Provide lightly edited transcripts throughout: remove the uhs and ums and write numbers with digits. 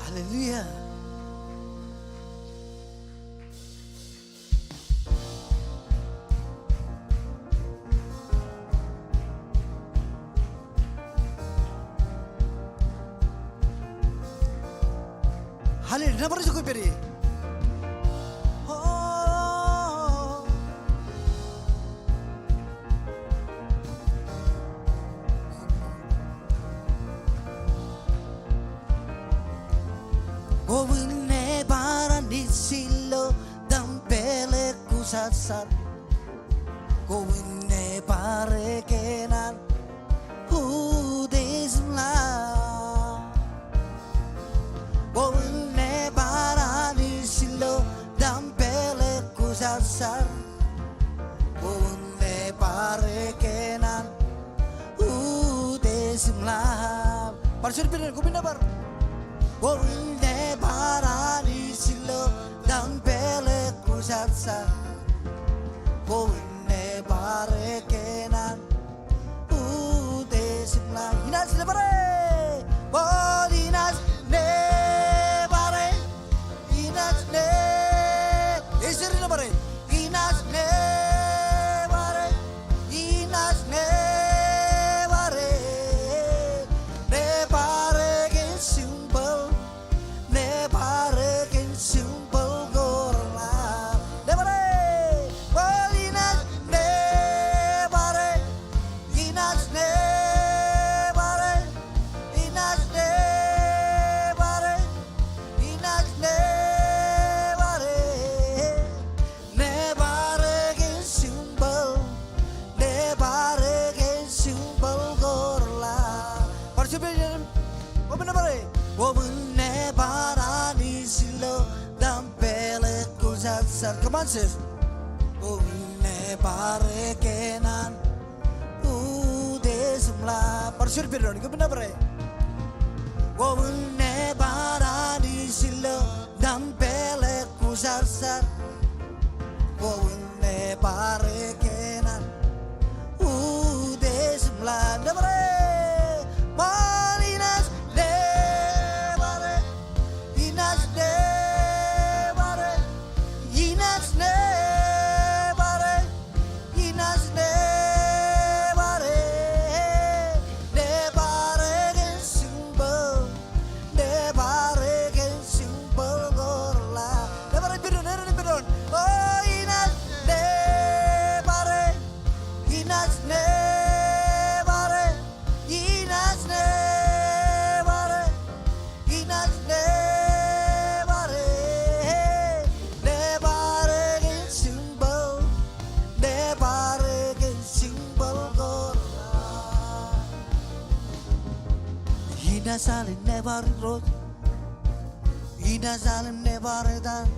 Hallelujah. Hallelujah. Never is a good berry. Gowinne barani silo dampele kusasar. Gowinne bare kenan udesla. Gowinne barani silo dampele kusasar. Gowinne bare kenan udesla. Parsur pirin gowinne bar. Gowinne barani silo dampele kusatsa. Gowinne bare kenan udesimla. Inas le bare, inas le bare, inas le. Eseri le bare, inas le bare, inas le bare, le bare ke simple. Ne bare ken simple gorla ne bare walinas ne bare inas ne bare inas ne bare inas ne bare ne bare ken simple gorla participate open bare Gowinne barani silo dampele kusasar. Come on, sis. Gowinne bare kenan udesimla. Parsur pironi. Gowinne bare. Gowinne barani silo dampele kusasar. Gowinne bare kenan udesimla. Ne bare. Malinas ne. Inas ne bare, inas ne bare, inas ne bare, ne bare gen simple, ne bare gen simple gorla, ne bare bidon, oh inas ne bare, inas ne bare, inas ne bare, inas ne. Ina salim never road. Ina salim never done.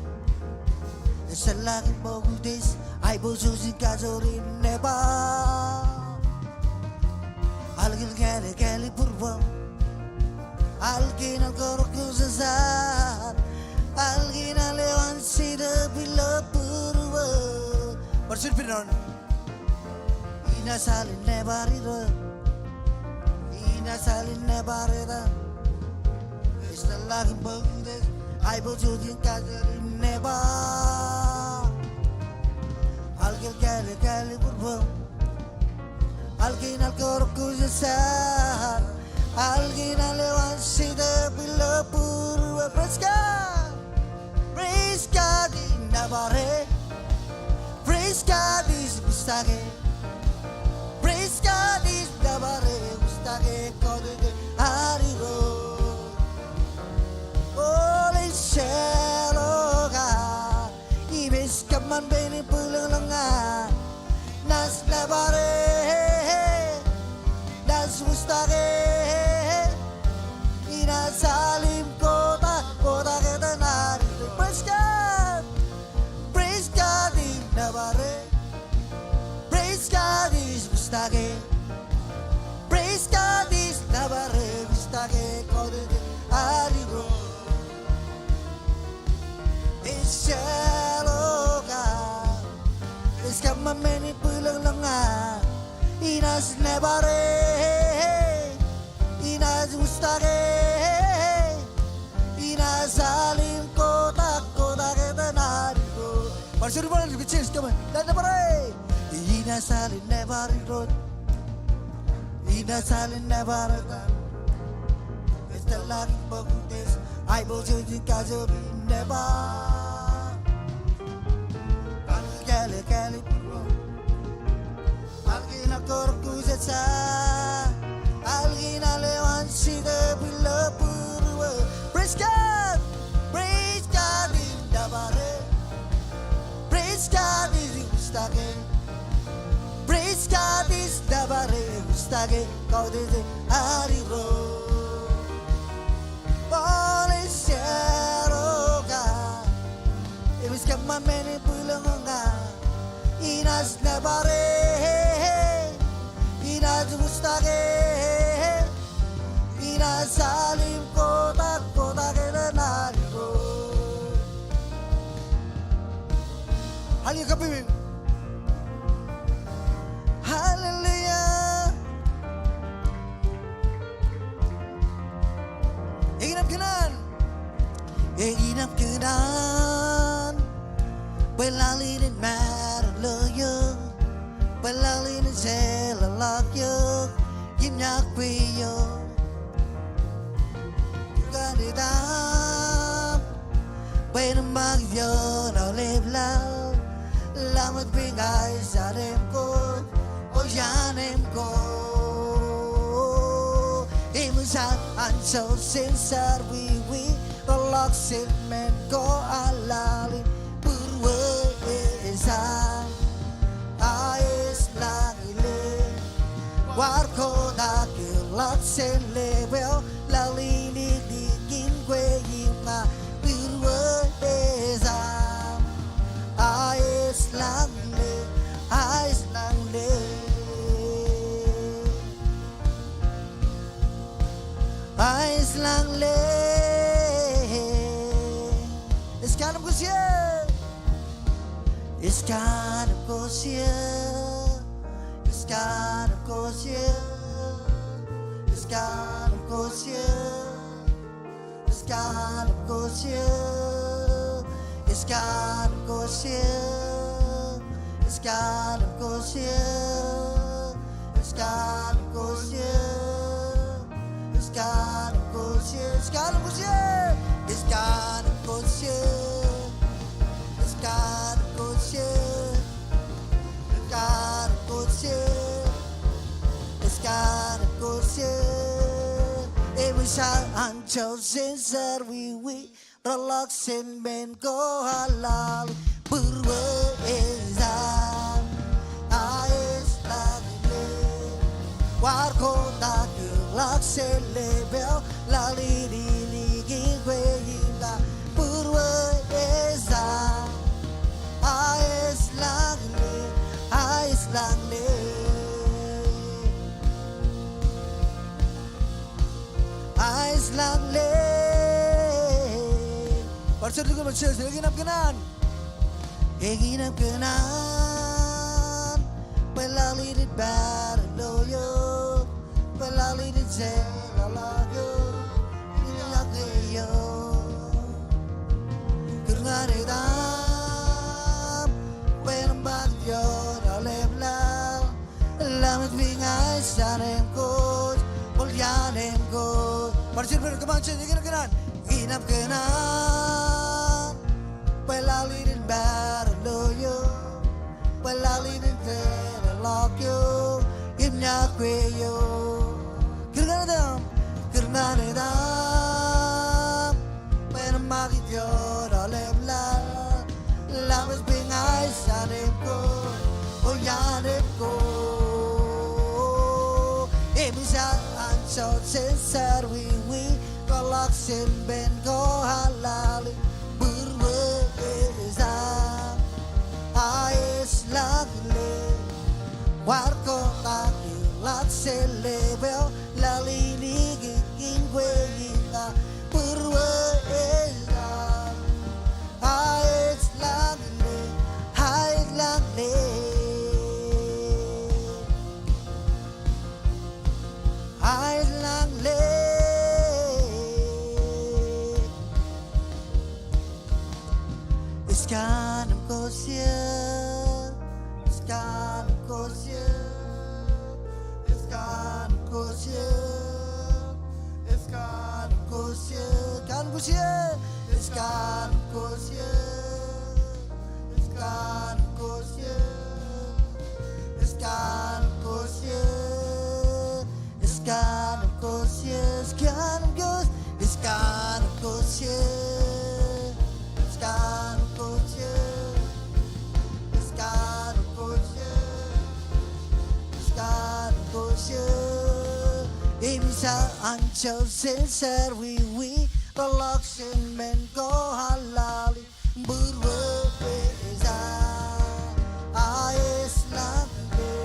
It's a lot of this. I was using gasoline never. Algil gale purva. Algin al korkusasar. Algin alevan sida bila purva. Parsur pinon. Ina salim never road. Ina salim never done. It's a lot of this. I was using gasoline never. Algil gale purva. Algin al korkusasar. Algin alevan sida bila purva. Praise God in Nabare. Praise God is Mustage. Praise God is Nabare. Mustage Kodde Hariro. Ole Sheloga. Ibis kaman beni pulanga. Nas Nabare. Das Mustage. Ina salim kota ketanari. Praise God in Nabare. Praise God is Mustage. Praise God is Nabare. Mustage Kodde Hariro. Sheloga. Is kaman beni pulanga. Inas Nabare. Inas Mustage. Ina Marcelo Morales, que cheers, come on. Dale por ahí. Ina sale never road. Ina sale never done. It's the lucky bogus. I was using casual never. Kali kali. Alguien a corcus et sa. Alguien a levan si de bila purwa. Praise God in the bare. Praise God is ustage. Praise God is the bare ustage. God is Ari ro. Polisiaroga. It was come on many pulanga. Inas the bare. Inas ustage. Inas salim kodak kodak nari ro. Hallelujah, baby. Hallelujah. Eginap kenan. Pelalinin maraloyo. Pelalinin selalakyo. Yimyak piyo. Ganidam. Penembagyo na leblaw. Lamat bingay sa remko. O yanemko. Imusan so sincere we relaksin men ko alalin purwesa ayes langile warko da relaksin level lalini digin kwe yima purwesa ayes langile ayes langile. Ayes lang le. Iskanım kusiye. Iskanım kusiye. Iskanım kusiye. Iskanım kusiye. Iskanım kusiye. Iskanım kusiye. Iskanım kusiye. Iskanım kusiye. Iskanım kusiye. Iskanım kusiye. Iskanım kusiye. Iskanım kusiye. Iskanım kusiye. Iskanım kusiye. Emisal ancho sincere we relaksin men ko halal berwezan ayes lagi warko tak relaksin lebel lali diligi gue hingga berwezan ayes lagi ayes lagi. Ayes lang le. Parcer juga macam seginap kenan. Seginap kenan. Pelalirit barloyo. Pelalirit selalayo. Nilakayo. Kernaredam. Penembagyo dalemlang. Lamit bingay sanemko. Mulyanemko. Parcer berkemancan seginap kenan. Inap kenan. Pelalirin barloyo. Pelalirin telakyo. Imnyakweyo. Kerganadam. Kerganadam. Penembagyo dalemlang. Lamas bingay sanemko. Mulyanemko. Emisal so sincere we relaksin ben ko halal berweza ayes lagle warko tak relaksin level lalini gigin gue hingga berweza ayes lagle ayes lang le. Iskan 가는 곳이야 It's 가는 곳이야 It's 가는 곳이야 It's 가는 곳이야 가는 곳이야 It's 가는 곳이야 It's 가는 곳이야 It's 가는 곳이야 It's 가는 곳이야 It's 가는 곳 It's 가는 곳이야 It's 가는 곳이야 It's 가는 곳이야 It's 가는 곳이야 임상 안철세 위위 Relaxing men go halali Berwebeza Ais langge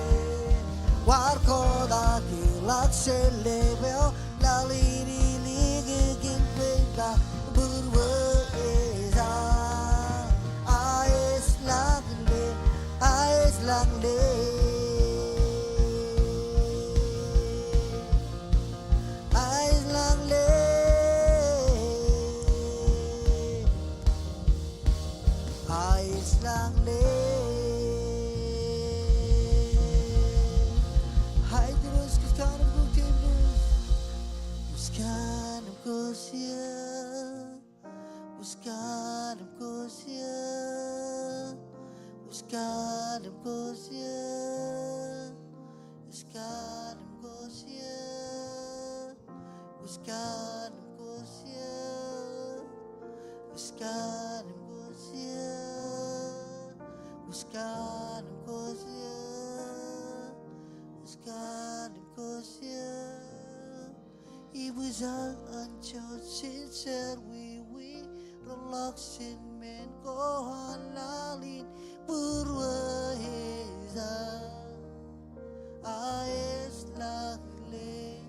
Warkoda kilak selebel Lalini ligigin pela Berwebeza Ais langge Ais langge Ais langge Ais langge Hai terus ke sekarang bukti terus Buskan sia Buskan sia Buskan sia Buskan sia Buskan sia Buskan sia Buskan sia Buskan sia Ibu jangan jauhin serwiwi Relaxin men ko halalin Berweheza Ais langling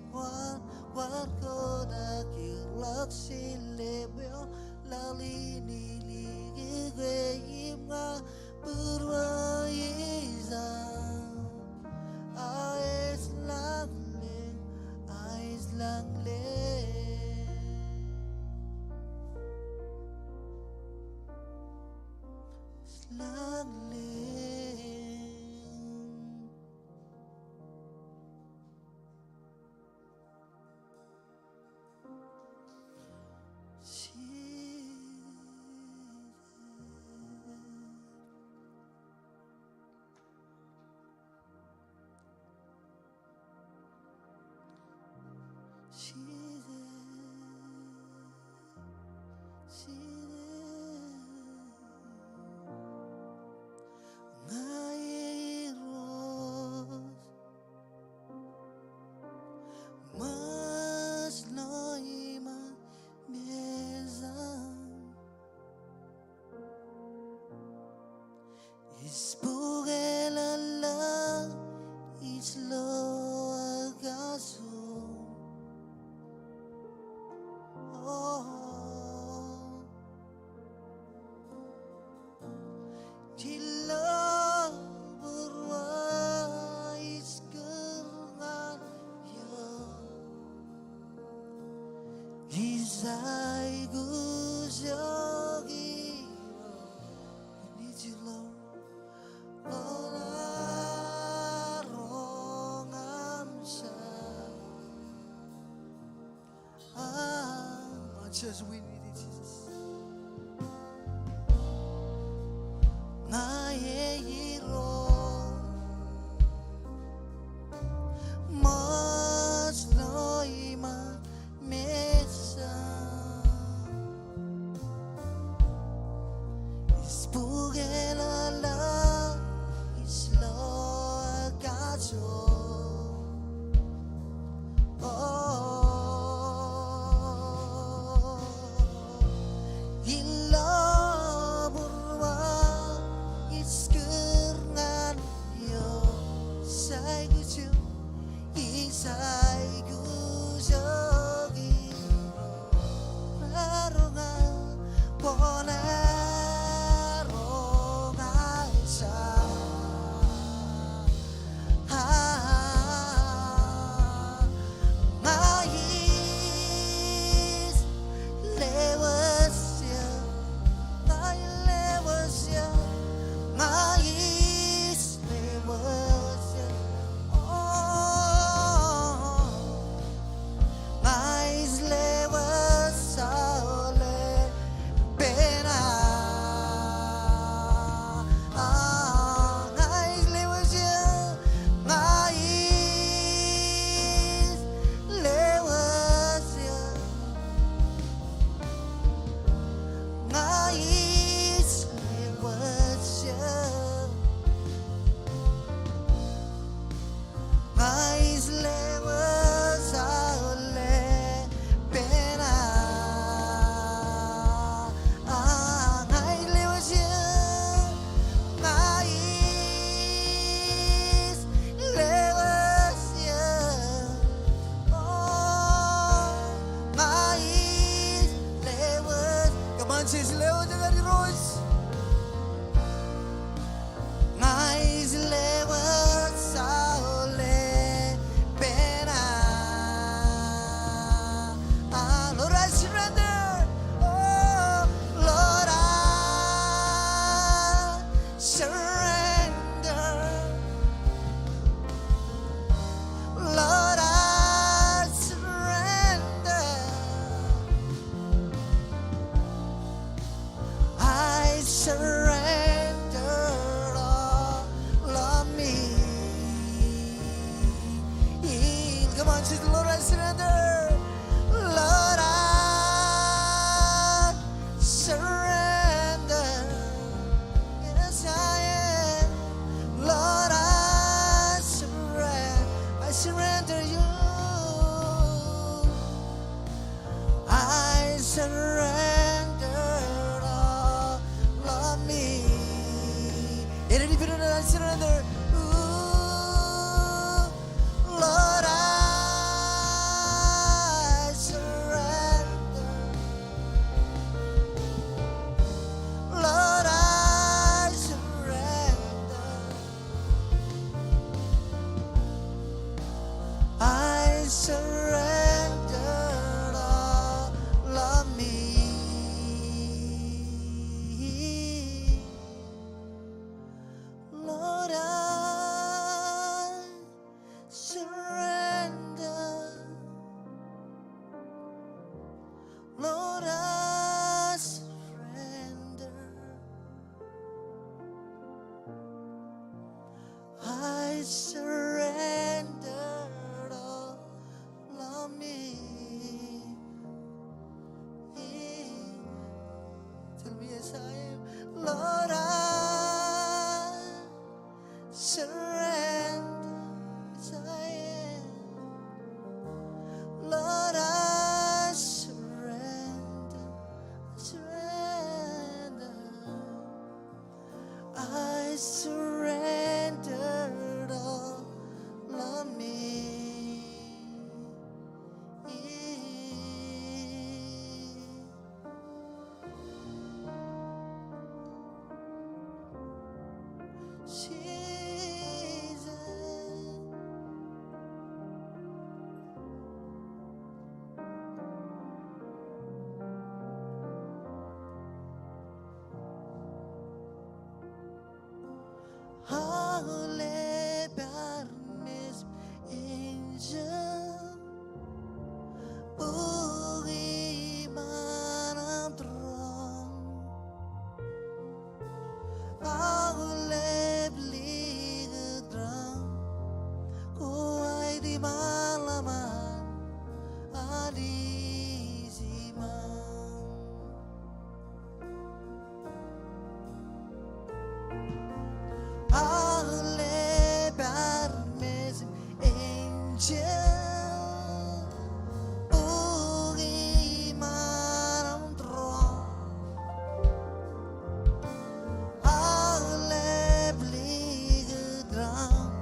Warko dakil laksin lebel Lalini ligigweyim nga Berweheza Ais langling Ais langling Langling Mas noima mezan Isbugelala islo agaso Jilla berwais kerengan ya Izai guzagi Ini jilla Olarong amsa Much as we need it, Jesus Naye hiro Mas noima mesa Isbugelala islo agaso Illa burwa iskı surrendered all of me. Jesus, Holy Barnabas, angel, uri manang throng, Holy bligedrang, ko ay di malaman, alisiman. Holy Barnabas, angel, uri manang throng, Holy bligedrang,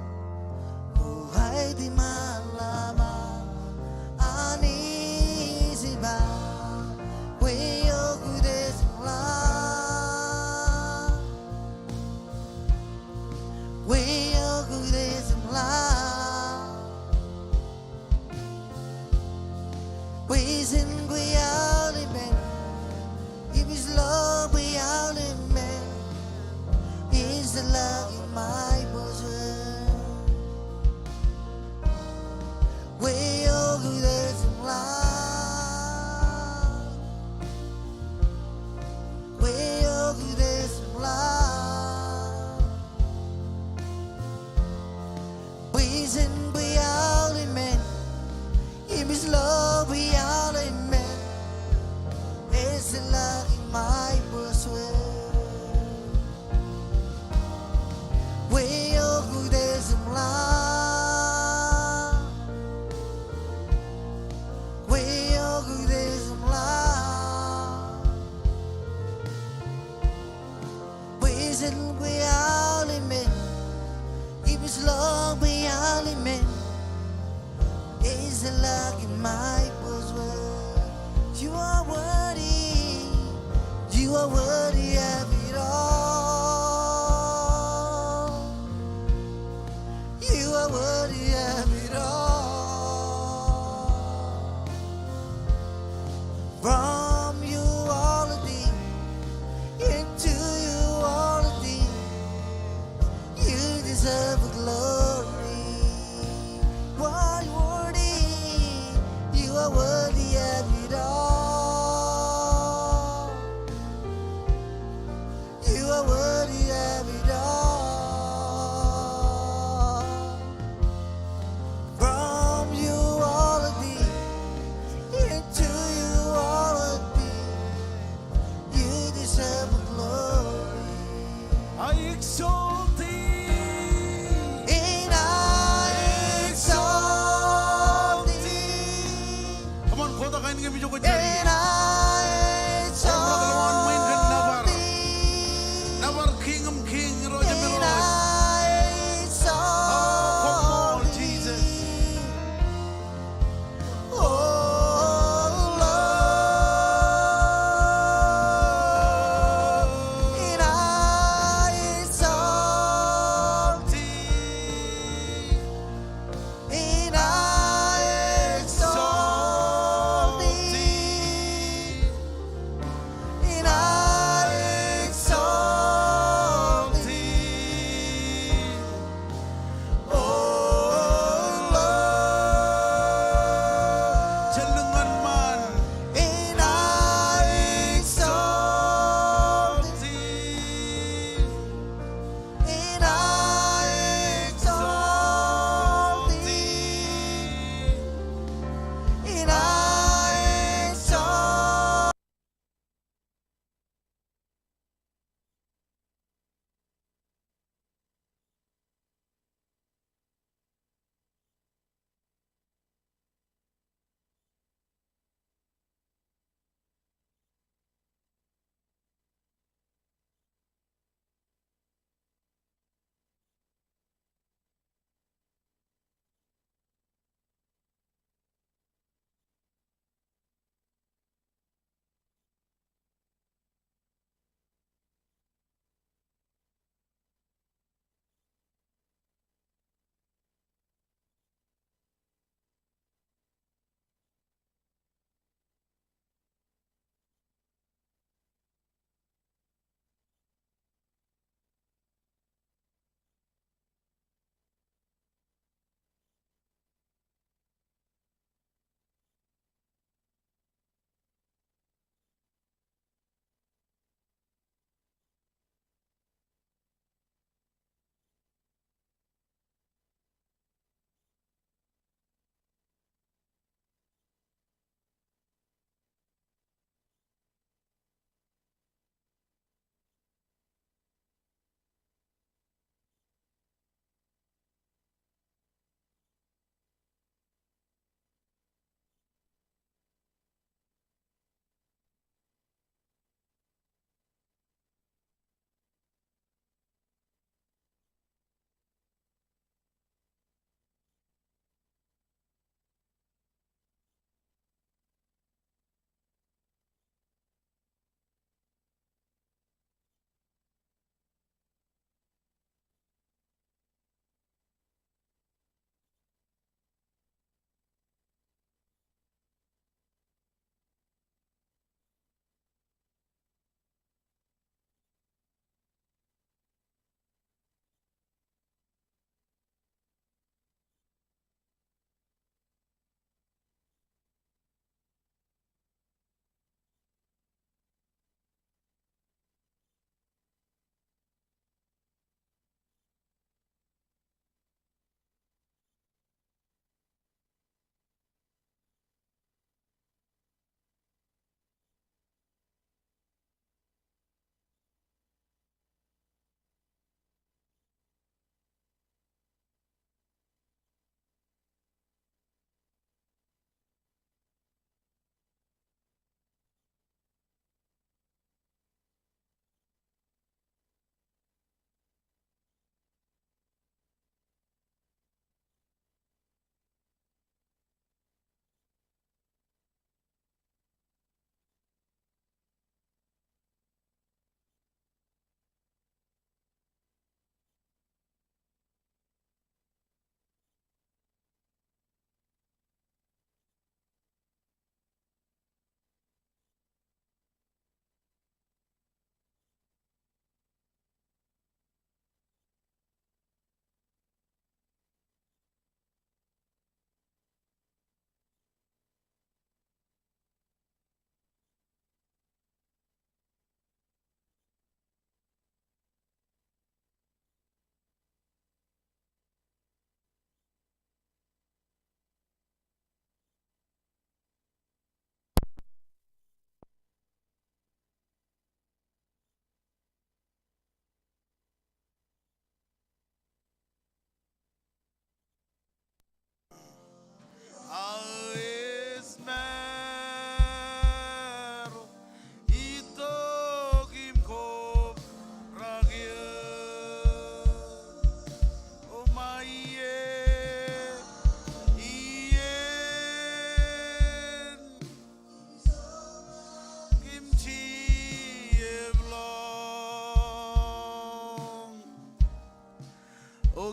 ko ay di malaman, anisiban, kuyo kudesla. We are good as in love. We sing, we all in men. Give His love, we all in men. He's the love in my bosom. We are good as in love. We are good as in love. We sing, we all in men. In His love, we all in men. It's the love in my bosom. We are good as in love. We are good as in love. We sing, we all in men. In His love, we all in men. Is the luck in my bosom. You are worthy. You are worthy of it all. You are worthy of it all. From you all of thee, into you all of thee. You deserve the glory. You are worthy. You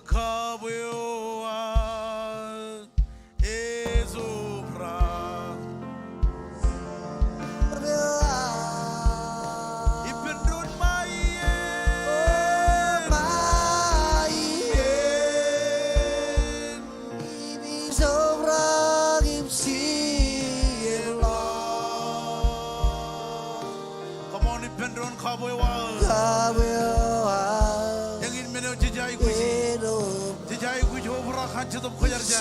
kabewa ezobra ipendron maie come on ipendron kabewa yangin meno jijai kuji jijai kuji obra khan chudum khojar ja